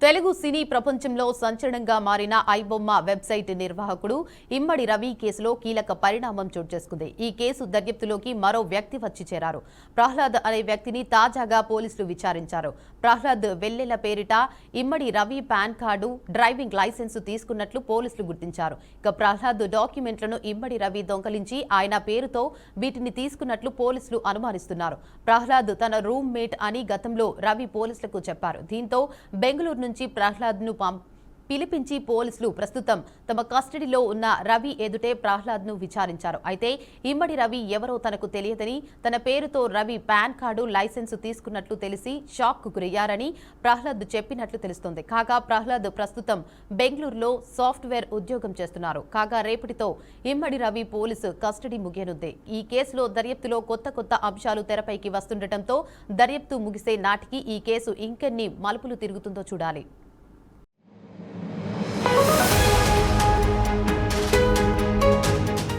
తెలుగు సినీ ప్రపంచంలో సంచలనంగా మారిన ఐబొమ్మ వెబ్సైట్ నిర్వాహకుడు ఇమ్మడి రవి కేసులో కీలక పరిణామం చోటు చేసుకుంది. ఈ కేసు దర్యాప్తులోకి మరో వ్యక్తి వచ్చి చేరారు. ప్రహ్లాద్ అనే వ్యక్తిని తాజాగా పోలీసులు విచారించారు. ప్రహ్లాద్ వెల్లెల పేరిట Immadi Ravi PAN card, driving license తీసుకున్నట్లు పోలీసులు గుర్తించారు. ఇక ప్రహ్లాద్ డాక్యుమెంట్లను ఇమ్మడి రవి దొంగలించి ఆయన పేరుతో వీటిని తీసుకున్నట్లు పోలీసులు అనుమానిస్తున్నారు. ప్రహ్లాద్ తన రూమ్ మేట్ అని గతంలో రవి పోలీసులకు చెప్పారు. దీంతో బెంగళూరు నుంచి ప్రహ్లాద్ ను పిలిపించి పోలీసులు ప్రస్తుతం తమ కస్టడీలో ఉన్న రవి ఎదుటే ప్రహ్లాద్ ను విచారించారు. అయితే ఇమ్మడి రవి ఎవరో తనకు తెలియదని, తన పేరుతో రవి పాన్ కార్డు, లైసెన్సు తీసుకున్నట్లు తెలిసి షాక్ కు గురయ్యారని ప్రహ్లాద్ చెప్పినట్లు తెలుస్తోంది. కాగా ప్రహ్లాద్ ప్రస్తుతం బెంగళూరులో సాఫ్ట్వేర్ ఉద్యోగం చేస్తున్నారు. కాగా రేపటితో ఇమ్మడి రవి పోలీసు కస్టడీ ముగియనుంది. ఈ కేసులో దర్యాప్తులో కొత్త అంశాలు తెరపైకి వస్తుండటంతో దర్యాప్తు ముగిసే నాటికి ఈ కేసు ఇంకెన్ని మలుపులు తిరుగుతుందో చూడాలి.